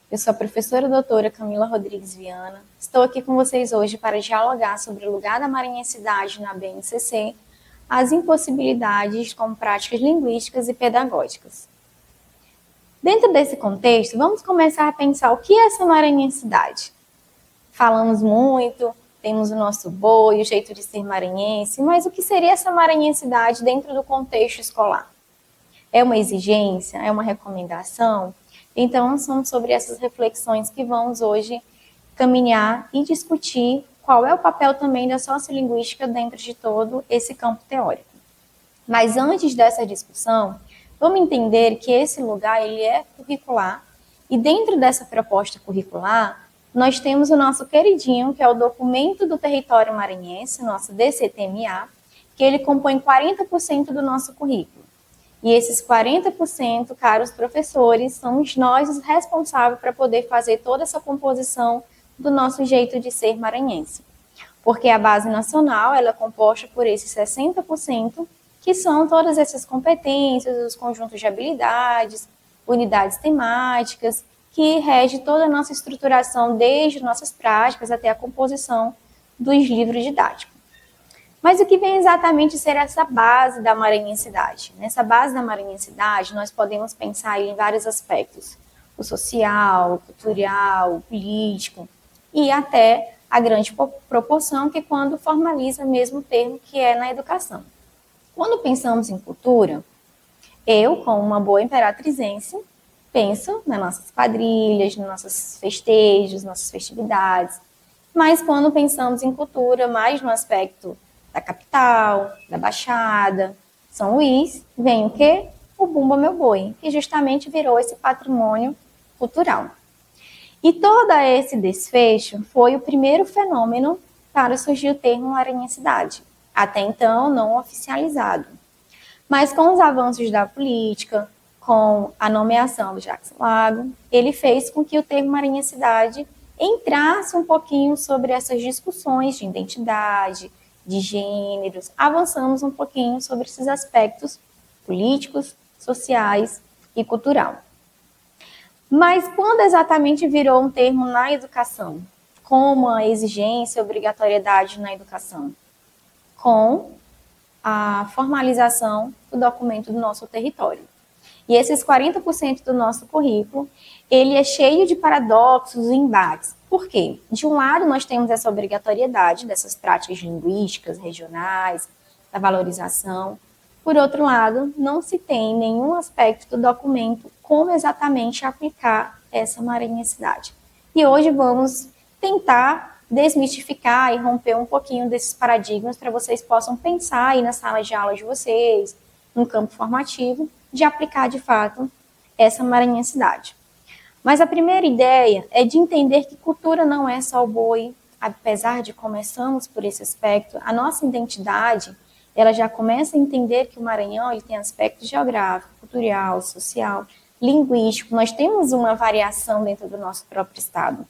Eu sou a professora doutora Camila Rodrigues Viana. Estou aqui com vocês hoje para dialogar sobre o lugar da maranhensidade na BNCC, as impossibilidades como práticas linguísticas e pedagógicas. Dentro desse contexto, vamos começar a pensar o que é essa maranhensidade. Falamos muito, temos o nosso boi, o jeito de ser maranhense, mas o que seria essa maranhensidade dentro do contexto escolar? É uma exigência? É uma recomendação? Então, são sobre essas reflexões que vamos hoje caminhar e discutir qual é o papel também da sociolinguística dentro de todo esse campo teórico. Mas antes dessa discussão, vamos entender que esse lugar ele é curricular e dentro dessa proposta curricular, nós temos o nosso queridinho, que é o Documento do Território Maranhense, nosso DCTMA, que ele compõe 40% do nosso currículo. E esses 40%, caros professores, somos nós os responsáveis para poder fazer toda essa composição do nosso jeito de ser maranhense. Porque a base nacional ela é composta por esses 60%, que são todas essas competências, os conjuntos de habilidades, unidades temáticas, que rege toda a nossa estruturação, desde nossas práticas até a composição dos livros didáticos. Mas o que vem exatamente ser essa base da maranhensidade? Nessa base da maranhensidade, nós podemos pensar em vários aspectos. O social, o cultural, o político e até a grande proporção que é quando formaliza mesmo o termo que é na educação. Quando pensamos em cultura, eu, como uma boa imperatrizense, penso nas nossas quadrilhas, nos nossos festejos, nossas festividades. Mas quando pensamos em cultura, mais no aspecto da capital, da Baixada, São Luís, vem o quê? O Bumba Meu Boi, que justamente virou esse patrimônio cultural. E todo esse desfecho foi o primeiro fenômeno para surgir o termo maranhensidade, até então não oficializado. Mas com os avanços da política, com a nomeação do Jacques Lago, ele fez com que o termo maranhensidade entrasse um pouquinho sobre essas discussões de identidade, de gêneros, avançamos um pouquinho sobre esses aspectos políticos, sociais e cultural. Mas quando exatamente virou um termo na educação? Como a exigência e obrigatoriedade na educação? Com a formalização do documento do nosso território. E esses 40% do nosso currículo, ele é cheio de paradoxos e embates. Por quê? De um lado, nós temos essa obrigatoriedade dessas práticas linguísticas, regionais, da valorização. Por outro lado, não se tem nenhum aspecto do documento como exatamente aplicar essa maranhensidade. E hoje vamos tentar desmistificar e romper um pouquinho desses paradigmas para vocês possam pensar aí na sala de aula de vocês, no campo formativo, de aplicar de fato essa maranhensidade. Mas a primeira ideia é de entender que cultura não é só o boi, apesar de começamos por esse aspecto, a nossa identidade, ela já começa a entender que o Maranhão ele tem aspecto geográfico, cultural, social, linguístico, nós temos uma variação dentro do nosso próprio estado.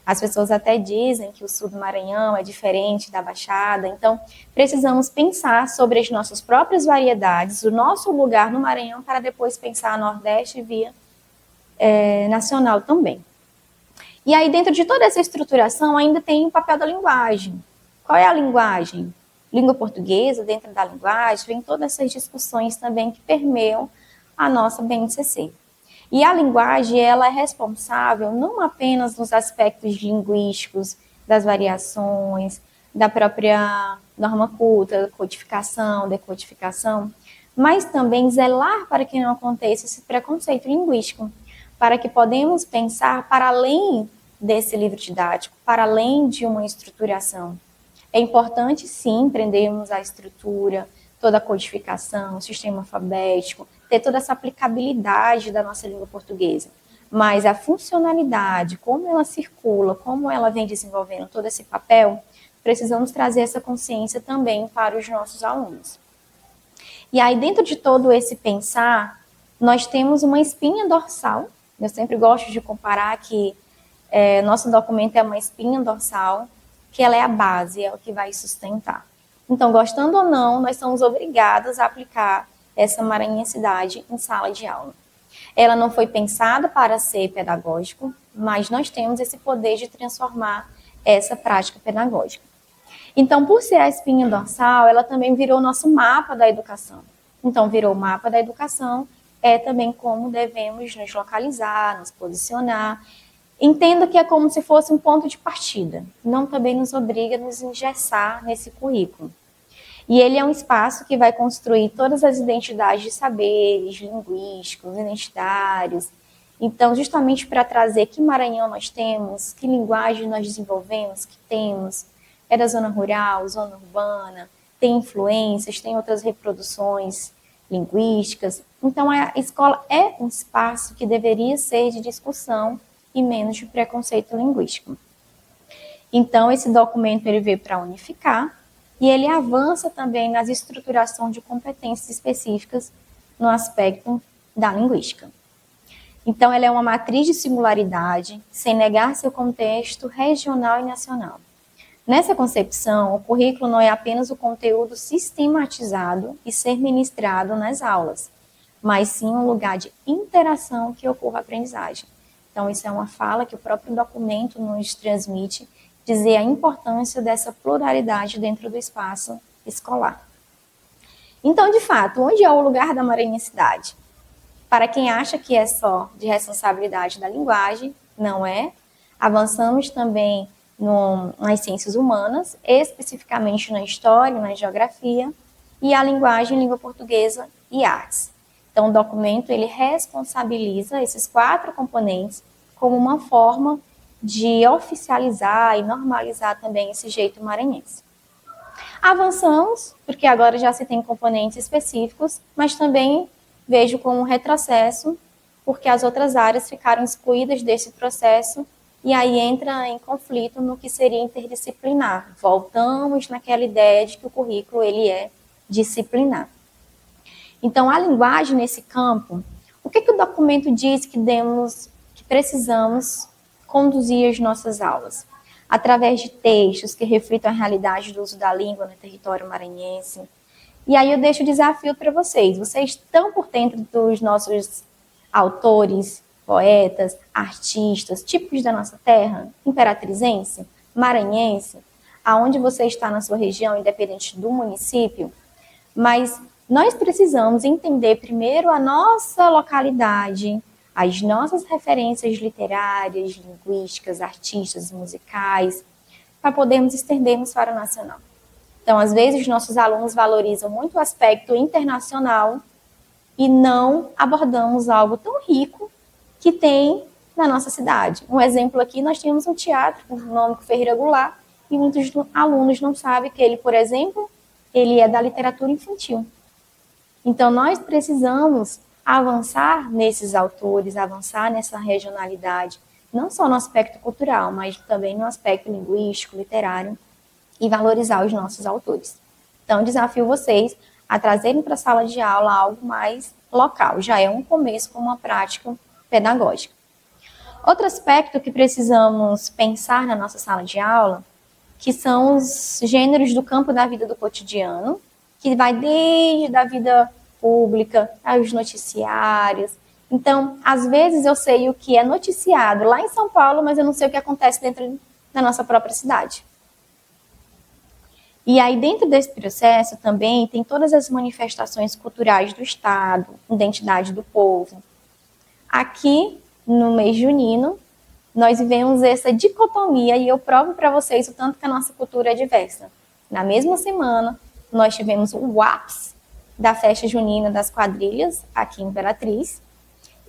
As pessoas até dizem que o sul do Maranhão é diferente da Baixada, então precisamos pensar sobre as nossas próprias variedades, o nosso lugar no Maranhão, para depois pensar no Nordeste via nacional também. E aí, dentro de toda essa estruturação, ainda tem o papel da linguagem. Qual é a linguagem? Língua portuguesa, dentro da linguagem, vem todas essas discussões também que permeiam a nossa BNCC. E a linguagem, ela é responsável não apenas nos aspectos linguísticos, das variações, da própria norma culta, codificação, decodificação, mas também zelar para que não aconteça esse preconceito linguístico, para que podemos pensar para além desse livro didático, para além de uma estruturação. É importante, sim, aprendermos a estrutura, toda a codificação, o sistema alfabético, ter toda essa aplicabilidade da nossa língua portuguesa. Mas a funcionalidade, como ela circula, como ela vem desenvolvendo todo esse papel, precisamos trazer essa consciência também para os nossos alunos. E aí, dentro de todo esse pensar, nós temos uma espinha dorsal. Eu sempre gosto de comparar que nosso documento é uma espinha dorsal, que ela é a base, é o que vai sustentar. Então, gostando ou não, nós somos obrigados a aplicar essa maranhensidade em sala de aula. Ela não foi pensada para ser pedagógico, mas nós temos esse poder de transformar essa prática pedagógica. Então, por ser a espinha dorsal, ela também virou nosso mapa da educação. Então, virou o mapa da educação, é também como devemos nos localizar, nos posicionar. Entendo que é como se fosse um ponto de partida, não também nos obriga a nos engessar nesse currículo. E ele é um espaço que vai construir todas as identidades de saberes, linguísticos, identitários. Então, justamente para trazer que Maranhão nós temos, que linguagem nós desenvolvemos, que temos, é da zona rural, zona urbana, tem influências, tem outras reproduções linguísticas. Então, a escola é um espaço que deveria ser de discussão e menos de preconceito linguístico. Então, esse documento ele veio para unificar e ele avança também nas estruturações de competências específicas no aspecto da linguística. Então, ela é uma matriz de singularidade, sem negar seu contexto regional e nacional. Nessa concepção, o currículo não é apenas o conteúdo sistematizado e ser ministrado nas aulas, mas sim um lugar de interação que ocorra a aprendizagem. Então, isso é uma fala que o próprio documento nos transmite, dizer a importância dessa pluralidade dentro do espaço escolar. Então, de fato, onde é o lugar da maranhensidade? Para quem acha que é só de responsabilidade da linguagem, não é. Avançamos também nas ciências humanas, especificamente na história, na geografia, e a linguagem, língua portuguesa e artes. Então, o documento ele responsabiliza esses 4 componentes como uma forma de oficializar e normalizar também esse jeito maranhense. Avançamos, porque agora já se tem componentes específicos, mas também vejo como um retrocesso, porque as outras áreas ficaram excluídas desse processo e aí entra em conflito no que seria interdisciplinar. Voltamos naquela ideia de que o currículo ele é disciplinar. Então, a linguagem nesse campo, o que o documento diz que precisamos conduzir as nossas aulas? Através de textos que reflitam a realidade do uso da língua no território maranhense. E aí eu deixo o desafio para vocês. Vocês estão por dentro dos nossos autores, poetas, artistas, típicos da nossa terra, imperatrizense, maranhense, aonde você está na sua região, independente do município, mas nós precisamos entender primeiro a nossa localidade, as nossas referências literárias, linguísticas, artistas, musicais, para podermos estendermos para o nacional. Então, às vezes, os nossos alunos valorizam muito o aspecto internacional e não abordamos algo tão rico que tem na nossa cidade. Um exemplo aqui, nós temos um teatro com o nome Ferreira Goulart e muitos alunos não sabem que ele, por exemplo, ele é da literatura infantil. Então, nós precisamos avançar nesses autores, avançar nessa regionalidade, não só no aspecto cultural, mas também no aspecto linguístico, literário, e valorizar os nossos autores. Então, desafio vocês a trazerem para a sala de aula algo mais local. Já é um começo com uma prática pedagógica. Outro aspecto que precisamos pensar na nossa sala de aula, que são os gêneros do campo da vida do cotidiano, que vai desde a vida pública aos noticiários. Então, às vezes eu sei o que é noticiado lá em São Paulo, mas eu não sei o que acontece dentro da nossa própria cidade. E aí, dentro desse processo, também tem todas as manifestações culturais do Estado, identidade do povo. Aqui, no mês junino, nós vivemos essa dicotomia e eu provo para vocês o tanto que a nossa cultura é diversa. Na mesma semana, nós tivemos o ápice da festa junina das quadrilhas, aqui em Imperatriz,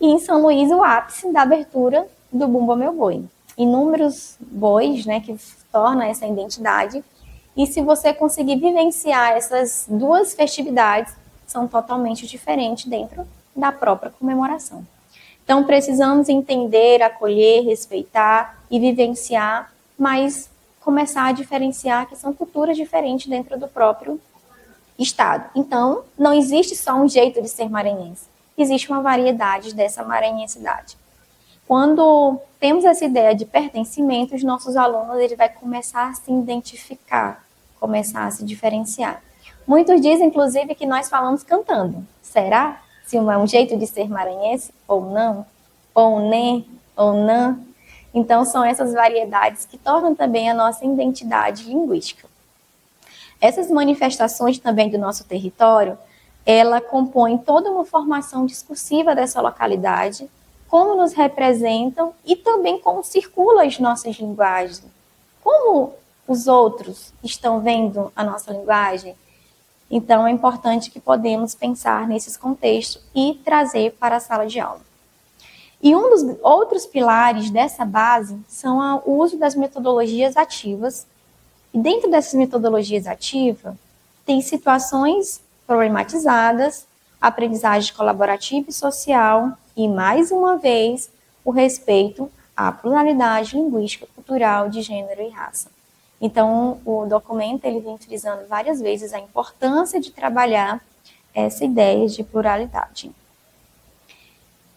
e em São Luís, o ápice da abertura do Bumba Meu Boi. Inúmeros bois, né, que tornam essa identidade. E se você conseguir vivenciar essas duas festividades, são totalmente diferentes dentro da própria comemoração. Então, precisamos entender, acolher, respeitar e vivenciar, mas começar a diferenciar que são culturas diferentes dentro do próprio estado. Então, não existe só um jeito de ser maranhense, existe uma variedade dessa maranhensidade. Quando temos essa ideia de pertencimento, os nossos alunos ele vai começar a se identificar, começar a se diferenciar. Muitos dizem, inclusive, que nós falamos cantando. Será? se é um jeito de ser maranhense ou não, ou né, ou não. Então, são essas variedades que tornam também a nossa identidade linguística. Essas manifestações também do nosso território, ela compõe toda uma formação discursiva dessa localidade, como nos representam e também como circulam as nossas linguagens. Como os outros estão vendo a nossa linguagem? Então, é importante que podemos pensar nesses contextos e trazer para a sala de aula. E um dos outros pilares dessa base são o uso das metodologias ativas. E dentro dessas metodologias ativas, tem situações problematizadas, aprendizagem colaborativa e social e, mais uma vez, o respeito à pluralidade linguística, cultural, de gênero e raça. Então, o documento ele vem frisando várias vezes a importância de trabalhar essa ideia de pluralidade.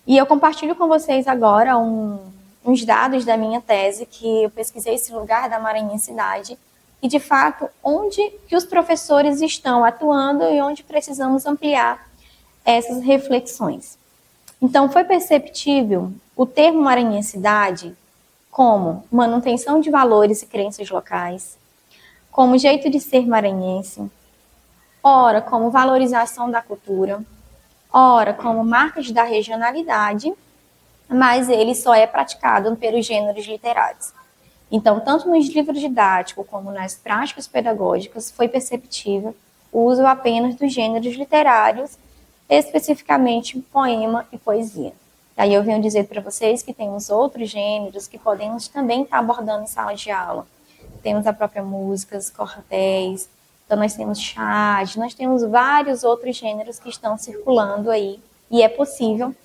E eu compartilho com vocês agora uns dados da minha tese, que eu pesquisei esse lugar da maranhensidade e, de fato, onde que os professores estão atuando e onde precisamos ampliar essas reflexões. Então, foi perceptível o termo maranhensidade como manutenção de valores e crenças locais, como jeito de ser maranhense, ora como valorização da cultura, ora como marcas da regionalidade, mas ele só é praticado pelos gêneros literários. Então, tanto nos livros didáticos como nas práticas pedagógicas, foi perceptível o uso apenas dos gêneros literários, especificamente poema e poesia. Aí eu venho dizer para vocês que temos outros gêneros que podemos também estar abordando em sala de aula. Temos a própria música, cordéis, então nós temos chás, nós temos vários outros gêneros que estão circulando aí e é possível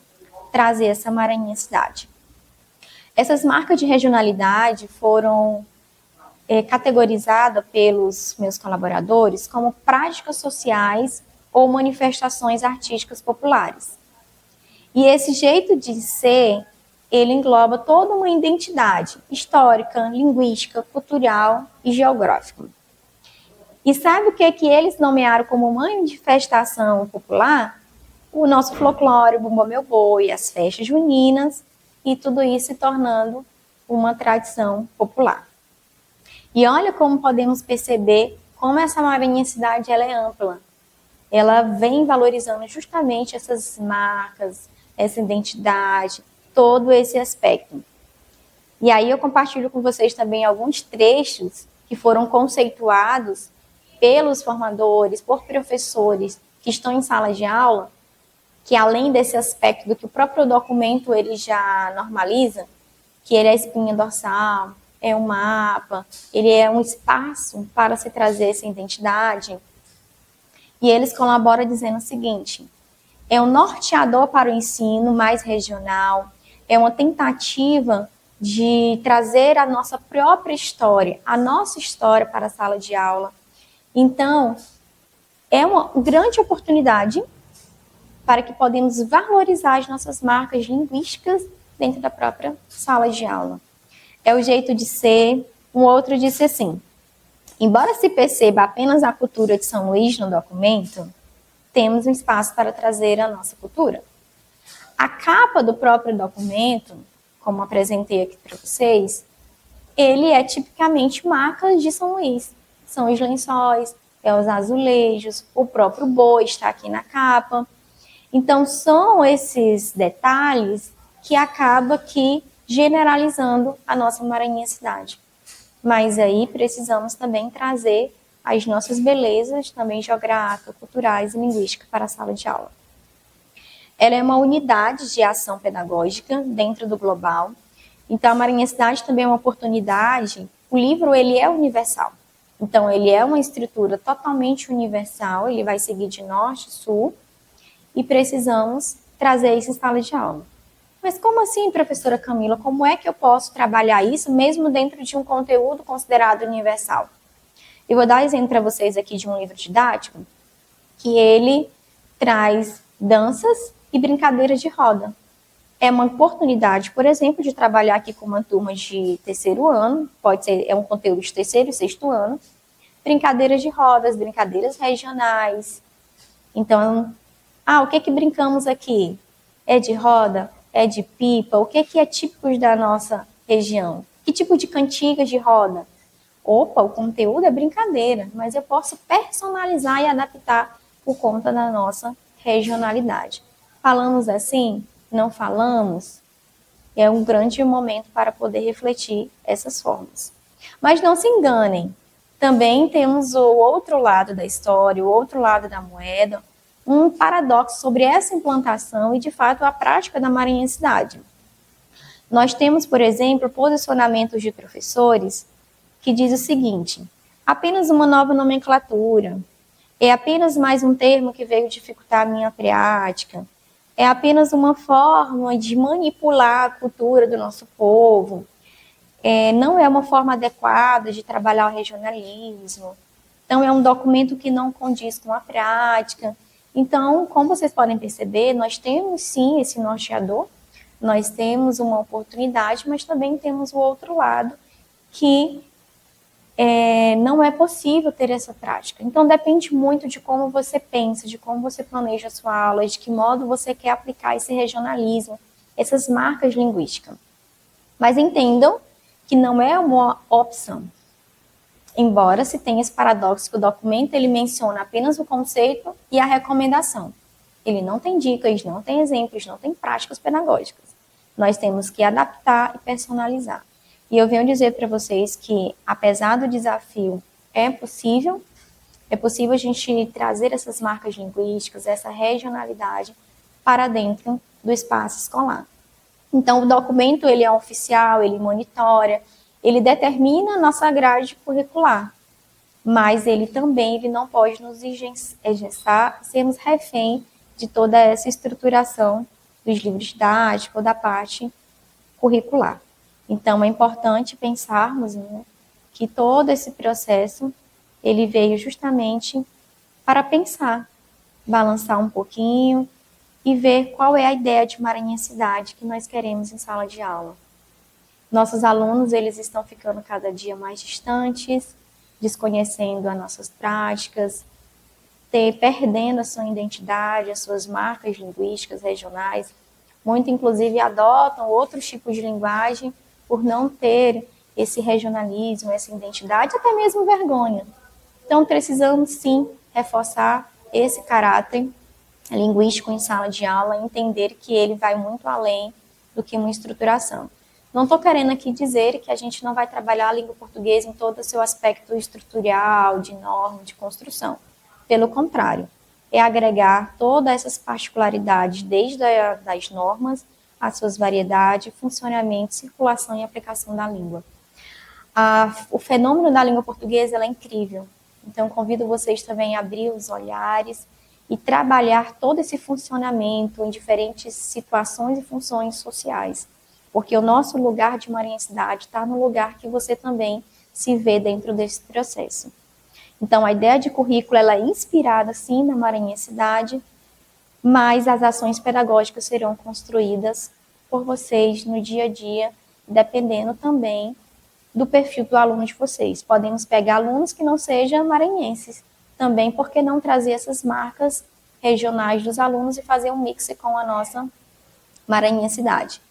trazer essa maranhensidade. Essas marcas de regionalidade foram categorizadas pelos meus colaboradores como práticas sociais ou manifestações artísticas populares. E esse jeito de ser, ele engloba toda uma identidade histórica, linguística, cultural e geográfica. E sabe o que eles nomearam como manifestação popular? O nosso folclore, o Bumba Meu Boi, as festas juninas, e tudo isso se tornando uma tradição popular. E olha como podemos perceber como essa maranhensidade ela é ampla. Ela vem valorizando justamente essas marcas, essa identidade, todo esse aspecto. E aí eu compartilho com vocês também alguns trechos que foram conceituados pelos formadores, por professores que estão em sala de aula, que além desse aspecto do que o próprio documento ele já normaliza, que ele é a espinha dorsal, é um mapa, ele é um espaço para se trazer essa identidade. E eles colaboram dizendo o seguinte: é um norteador para o ensino mais regional, é uma tentativa de trazer a nossa própria história, a nossa história para a sala de aula. Então, é uma grande oportunidade para que podemos valorizar as nossas marcas linguísticas dentro da própria sala de aula. É o jeito de ser. Um outro disse assim: embora se perceba apenas a cultura de São Luís no documento, temos um espaço para trazer a nossa cultura. A capa do próprio documento, como apresentei aqui para vocês, ele é tipicamente marcas de São Luís. São os lençóis, os azulejos, o próprio boi está aqui na capa. Então, são esses detalhes que acabam aqui generalizando a nossa maranhensidade. Mas aí precisamos também trazer as nossas belezas, também geográficas, culturais e linguísticas, para a sala de aula. Ela é uma unidade de ação pedagógica dentro do global. Então, a maranhensidade também é uma oportunidade. O livro ele é universal. Então, ele é uma estrutura totalmente universal, ele vai seguir de norte a sul, e precisamos trazer isso em sala de aula. Mas como assim, professora Camila? Como é que eu posso trabalhar isso mesmo dentro de um conteúdo considerado universal? Eu vou dar exemplo para vocês aqui de um livro didático, que ele traz danças e brincadeiras de roda. É uma oportunidade, por exemplo, de trabalhar aqui com uma turma de terceiro ano, pode ser, é um conteúdo de terceiro e sexto ano, brincadeiras de rodas, brincadeiras regionais. Então, O que brincamos aqui? É de roda? É de pipa? O que é típico da nossa região? Que tipo de cantigas de roda? Opa, o conteúdo é brincadeira, mas eu posso personalizar e adaptar por conta da nossa regionalidade. Falamos assim? Não falamos? É um grande momento para poder refletir essas formas. Mas não se enganem, também temos o outro lado da história, o outro lado da moeda, um paradoxo sobre essa implantação e, de fato, a prática da maranhensidade. Nós temos, por exemplo, posicionamentos de professores que diz o seguinte: apenas uma nova nomenclatura, é apenas mais um termo que veio dificultar a minha prática, é apenas uma forma de manipular a cultura do nosso povo, não é uma forma adequada de trabalhar o regionalismo, então é um documento que não condiz com a prática. Então, como vocês podem perceber, nós temos sim esse norteador, nós temos uma oportunidade, mas também temos o outro lado, que não é possível ter essa prática. Então, depende muito de como você pensa, de como você planeja a sua aula, de que modo você quer aplicar esse regionalismo, essas marcas linguísticas. Mas entendam que não é uma opção. Embora se tenha esse paradoxo que o documento ele menciona apenas o conceito e a recomendação. Ele não tem dicas, não tem exemplos, não tem práticas pedagógicas. Nós temos que adaptar e personalizar. E eu venho dizer para vocês que, apesar do desafio, é possível a gente trazer essas marcas linguísticas, essa regionalidade para dentro do espaço escolar. Então, o documento ele é oficial, ele monitora, ele determina a nossa grade curricular, mas ele não pode nos engessar, sermos refém de toda essa estruturação dos livros didáticos, da parte curricular. Então, é importante pensarmos, né, que todo esse processo ele veio justamente para pensar, balançar um pouquinho e ver qual é a ideia de maranhensidade que nós queremos em sala de aula. Nossos alunos eles estão ficando cada dia mais distantes, desconhecendo as nossas práticas, perdendo a sua identidade, as suas marcas linguísticas regionais. Muitos, inclusive, adotam outros tipos de linguagem por não ter esse regionalismo, essa identidade, até mesmo vergonha. Então, precisamos, sim, reforçar esse caráter linguístico em sala de aula, entender que ele vai muito além do que uma estruturação. Não estou querendo aqui dizer que a gente não vai trabalhar a língua portuguesa em todo o seu aspecto estrutural, de norma, de construção. Pelo contrário, é agregar todas essas particularidades, desde das normas, as suas variedades, funcionamento, circulação e aplicação da língua. O fenômeno da língua portuguesa é incrível. Então, convido vocês também a abrir os olhares e trabalhar todo esse funcionamento em diferentes situações e funções sociais. Porque o nosso lugar de maranhensidade está no lugar que você também se vê dentro desse processo. Então, a ideia de currículo ela é inspirada, sim, na maranhensidade, mas as ações pedagógicas serão construídas por vocês no dia a dia, dependendo também do perfil do aluno de vocês. Podemos pegar alunos que não sejam maranhenses, também porque não trazer essas marcas regionais dos alunos e fazer um mix com a nossa maranhensidade.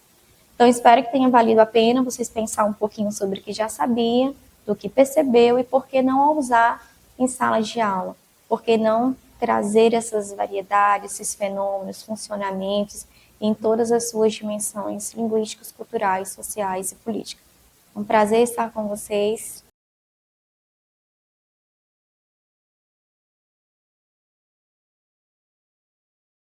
Então, espero que tenha valido a pena vocês pensar um pouquinho sobre o que já sabia, do que percebeu e por que não usar em sala de aula. Por que não trazer essas variedades, esses fenômenos, funcionamentos em todas as suas dimensões linguísticas, culturais, sociais e políticas. Um prazer estar com vocês.